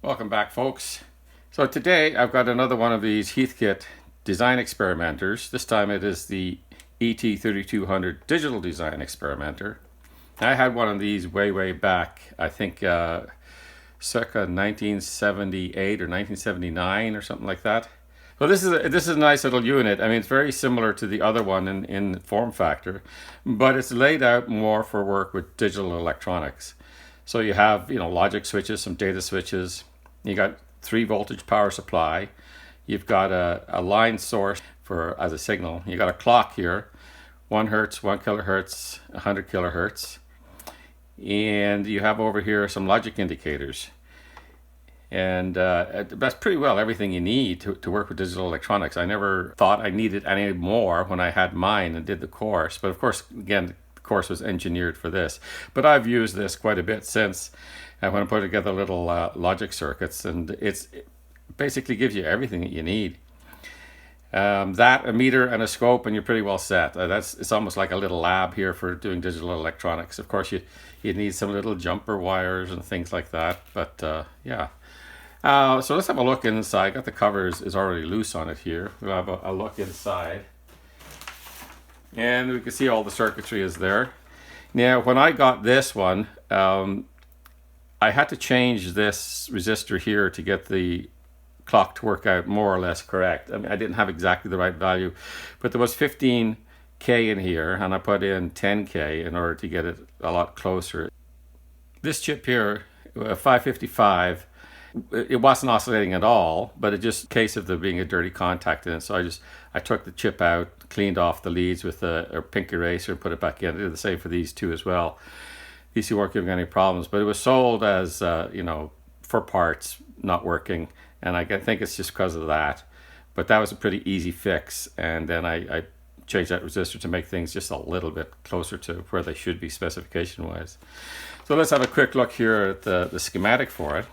Welcome back, folks. So today I've got another one of these Heathkit design experimenters. This time it is the ET3200 digital design experimenter. I had one of these way back, I think circa 1978 or 1979 or something like that. Well, this is a nice little unit. I mean, it's very similar to the other one in form factor, but it's laid out more for work with digital electronics. So you have, logic switches, some data switches. You got 3 voltage power supply. You've got a line source for as a signal. You got a clock here, 1 hertz, 1 kilohertz, 100 kilohertz, and you have over here some logic indicators. And that's pretty well everything you need to work with digital electronics. I never thought I needed any more when I had mine and did the course. But of course, again, the course was engineered for this. But I've used this quite a bit since when I put together little logic circuits. And it basically gives you everything that you need. That, a meter, and a scope, and you're pretty well set. It's almost like a little lab here for doing digital electronics. Of course, you need some little jumper wires and things like that. But yeah. So let's have a look inside. Got the cover is already loose on it here. We'll have a look inside. And we can see all the circuitry is there. Now, when I got this one, I had to change this resistor here to get the clock to work out more or less correct. I mean, I didn't have exactly the right value, but there was 15K in here, and I put in 10K in order to get it a lot closer. This chip here, 555, it wasn't oscillating at all, but it just a case of there being a dirty contact in it. So I took the chip out, cleaned off the leads with a pink eraser, and put it back in. I did the same for these two as well. These two weren't giving any problems, but it was sold as for parts not working, and I think it's just because of that. But that was a pretty easy fix, and then I changed that resistor to make things just a little bit closer to where they should be specification wise. So let's have a quick look here at the schematic for it.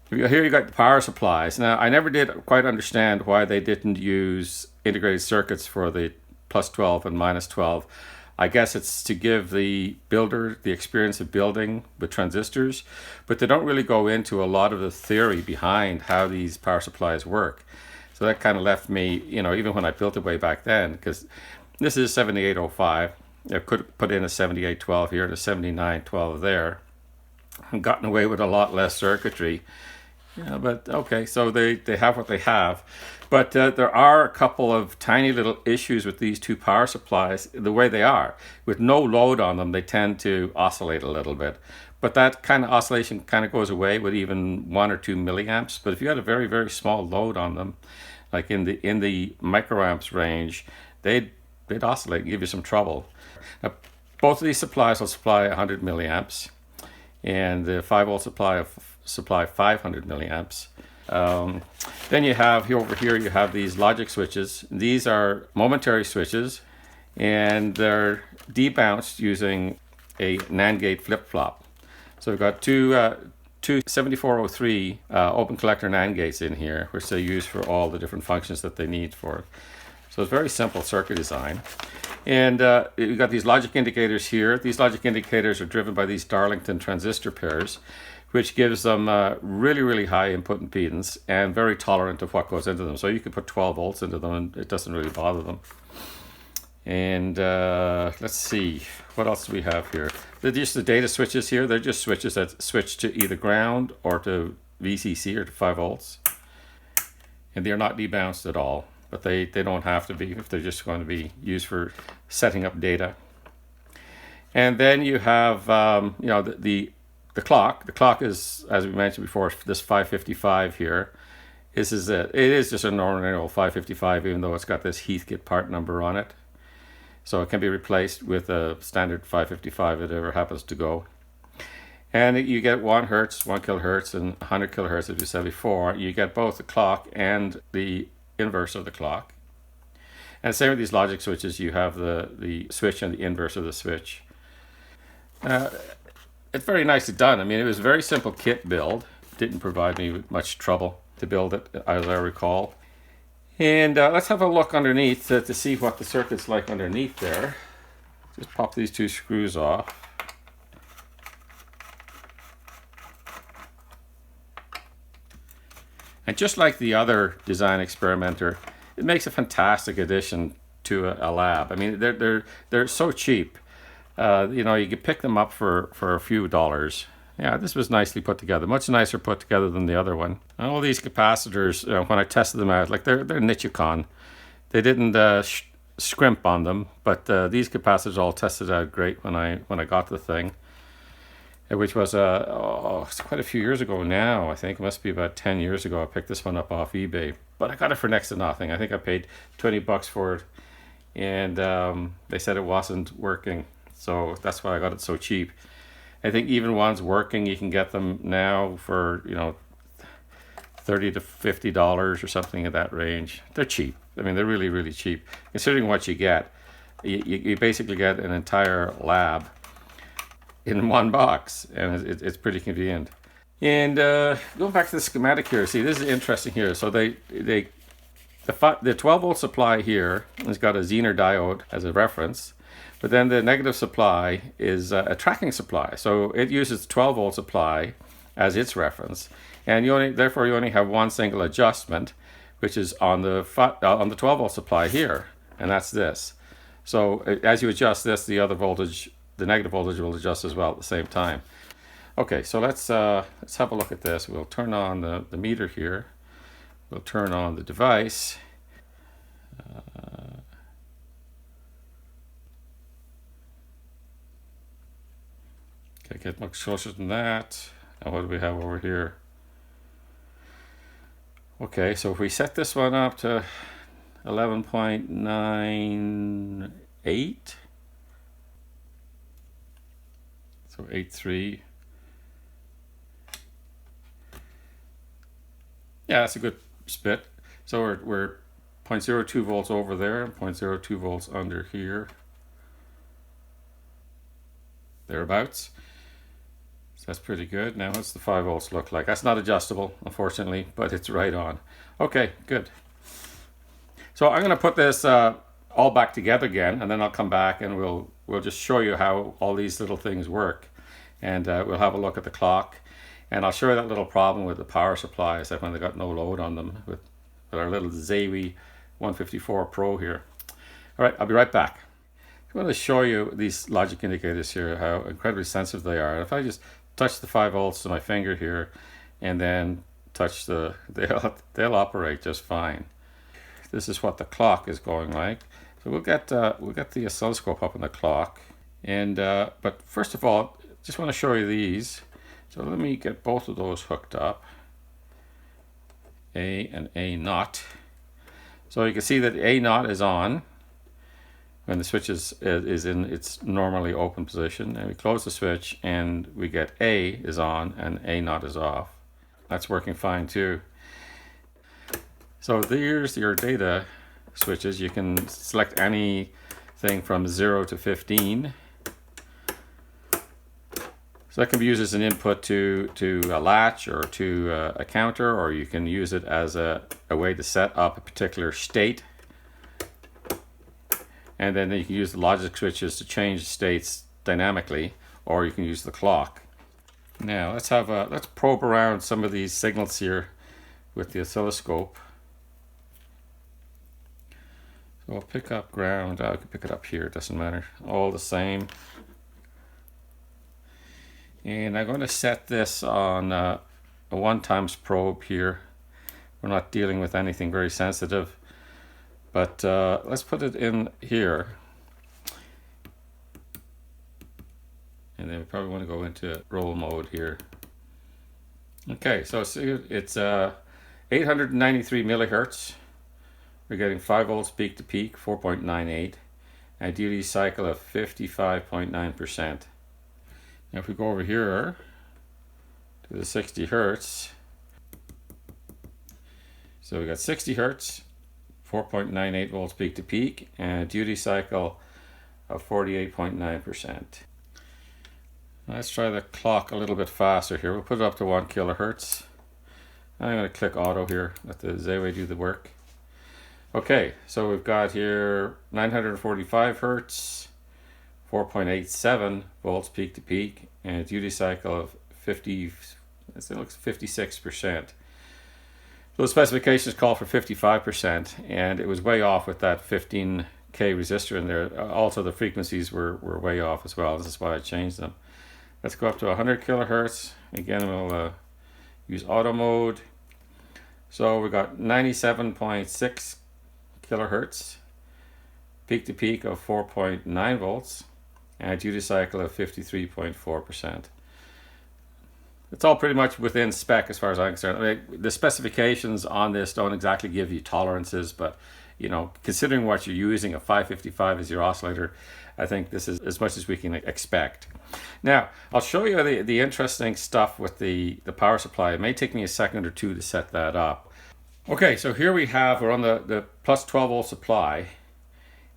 Here you got the power supplies. Now, I never did quite understand why they didn't use integrated circuits for the plus 12 and minus 12. I guess it's to give the builder the experience of building with transistors, but they don't really go into a lot of the theory behind how these power supplies work. So that kind of left me, even when I built it way back then, because this is 7805. I could put in a 7812 here and a 7912 there, and gotten away with a lot less circuitry. Yeah, but okay, so they have what they have. But there are a couple of tiny little issues with these two power supplies, the way they are. With no load on them, they tend to oscillate a little bit. But that kind of oscillation kind of goes away with even 1 or 2 milliamps. But if you had a very, very small load on them, like in the microamps range, they'd oscillate and give you some trouble. Now, both of these supplies will supply 100 milliamps, and the 5-volt supply 500 milliamps. Then you have over here, you have these logic switches. These are momentary switches, and they're debounced using a NAND gate flip-flop. So we've got two 7403 open collector NAND gates in here, which they use for all the different functions that they need for. So it's very simple circuit design. And you've got these logic indicators here. These logic indicators are driven by these Darlington transistor pairs, which gives them really, really high input impedance and very tolerant of what goes into them. So you can put 12 volts into them and it doesn't really bother them. And let's see, what else do we have here? They're just the data switches here. They're just switches that switch to either ground or to VCC or to 5 volts. And they're not debounced at all, but they don't have to be if they're just going to be used for setting up data. And then you have, the clock. The clock is, as we mentioned before, this 555 here. It is just a normal 555, even though it's got this Heathkit part number on it. So it can be replaced with a standard 555 if it ever happens to go. And you get 1 hertz, 1 kilohertz, and 100 kilohertz, as we said before. You get both the clock and the inverse of the clock. And same with these logic switches. You have the switch and the inverse of the switch. It's very nicely done. I mean, it was a very simple kit build. Didn't provide me with much trouble to build it, as I recall. And let's have a look underneath to see what the circuit's like underneath there. Just pop these 2 screws off. And just like the other design experimenter, it makes a fantastic addition to a lab. I mean, they're so cheap. You know, you could pick them up for a few dollars. Yeah, this was nicely put together. Much nicer put together than the other one. And all these capacitors, when I tested them out, like they're Nichicon. They didn't scrimp on them, but these capacitors all tested out great when I got the thing, which was it's quite a few years ago now. I think it must be about 10 years ago. I picked this one up off eBay, but I got it for next to nothing. I think I paid $20 for it, and they said it wasn't working, so that's why I got it so cheap. I think even ones working, you can get them now for, you know, $30 to $50 or something in that range. They're cheap. I mean, they're really, really cheap. Considering what you get, you basically get an entire lab in one box, and it's pretty convenient. And going back to the schematic here, see, this is interesting here. So the 12-volt supply here has got a Zener diode as a reference, but then the negative supply is a tracking supply. So it uses the 12-volt supply as its reference, and therefore you only have one single adjustment, which is on the 12-volt supply here, and that's this. So as you adjust this, the other voltage, the negative voltage, will adjust as well at the same time. Okay, so let's have a look at this. We'll turn on the meter here. We'll turn on the device. Okay, get much closer than that. And what do we have over here? Okay, so if we set this one up to 11.98, so 8.3. Yeah, that's a good spit. So we're 0.02 volts over there and 0.02 volts under here, thereabouts. So that's pretty good. Now what's the 5 volts look like? That's not adjustable, unfortunately, but it's right on. Okay, good. So I'm going to put this all back together again, and then I'll come back and we'll just show you how all these little things work, and we'll have a look at the clock, and I'll show you that little problem with the power supplies that when they got no load on them with our little Zawi 154 Pro here. All right, I'll be right back. I'm going to show you these logic indicators here, how incredibly sensitive they are. If I just touch the 5 volts to my finger here and then touch they'll operate just fine. This is what the clock is going like. So we'll get the oscilloscope up on the clock, and but first of all, just want to show you these. So let me get both of those hooked up, A and A naught. So you can see that A naught is on when the switch is in its normally open position, and we close the switch and we get A is on and A naught is off. That's working fine too. So there's your data switches. You can select anything from 0 to 15. So that can be used as an input to a latch or to a counter, or you can use it as a way to set up a particular state. And then you can use the logic switches to change states dynamically, or you can use the clock. Now let's probe around some of these signals here with the oscilloscope. So I'll pick up ground. I can pick it up here, it doesn't matter. All the same. And I'm going to set this on a 1x probe here. We're not dealing with anything very sensitive, but let's put it in here. And then we probably want to go into roll mode here. Okay, so it's 893 millihertz. We're getting 5 volts peak to peak, 4.98, and a duty cycle of 55.9%. Now if we go over here to the 60 hertz, so we got 60 hertz, 4.98 volts peak to peak, and a duty cycle of 48.9%. Let's try the clock a little bit faster here. We'll put it up to 1 kilohertz. I'm going to click auto here, let the Zawi do the work. Okay, so we've got here 945 hertz, 4.87 volts peak to peak, and a duty cycle of 56%. So the specifications call for 55%, and it was way off with that 15K resistor in there. Also, the frequencies were way off as well. This is why I changed them. Let's go up to 100 kilohertz. Again, we'll use auto mode. So we got 97.6 kilohertz, peak to peak of 4.9 volts, and a duty cycle of 53.4%. It's all pretty much within spec as far as I'm concerned. I mean, the specifications on this don't exactly give you tolerances, but you know, considering what you're using, a 555 as your oscillator, I think this is as much as we can expect. Now, I'll show you the interesting stuff with the power supply. It may take me a second or two to set that up. Okay, so here we're on the plus 12 volt supply,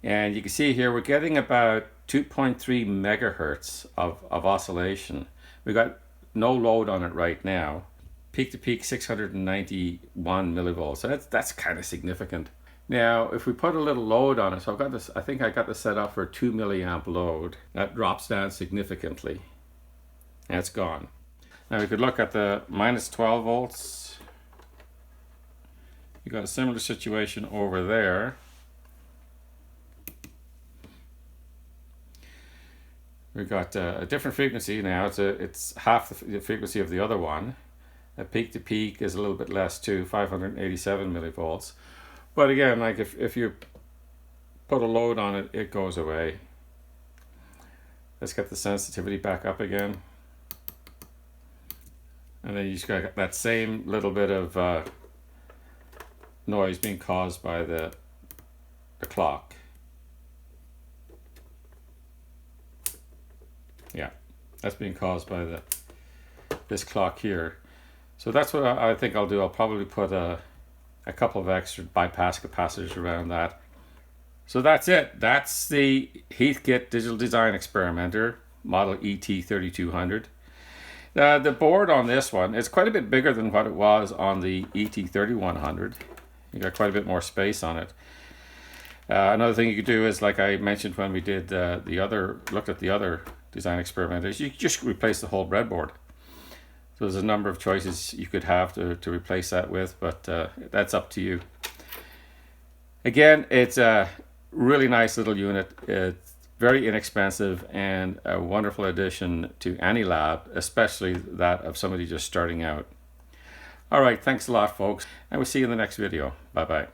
and you can see here we're getting about 2.3 megahertz of oscillation. We got no load on it right now. Peak to peak 691 millivolts. So that's kind of significant. Now, if we put a little load on it, so I've got this, I think I got this set up for a 2 milliamp load. That drops down significantly. And it's gone. Now we could look at the minus 12 volts. You got a similar situation over there. We've got a different frequency now. It's half the frequency of the other one. Peak to peak is a little bit less too, 587 millivolts. But again, like if you put a load on it, it goes away. Let's get the sensitivity back up again. And then you just got that same little bit of noise being caused by the clock. Yeah, that's being caused by this clock here. So that's what I think I'll do. I'll probably put a couple of extra bypass capacitors around that. So that's it. That's the Heathkit Digital Design Experimenter, model ET3200. The board on this one is quite a bit bigger than what it was on the ET3100. You got quite a bit more space on it. Another thing you could do is, like I mentioned when we did looked at the other design experimenters, you just replace the whole breadboard. So there's a number of choices you could have to replace that with, but that's up to you. Again, it's a really nice little unit. It's very inexpensive and a wonderful addition to any lab, especially that of somebody just starting out. All right, thanks a lot, folks, and we'll see you in the next video. Bye-bye.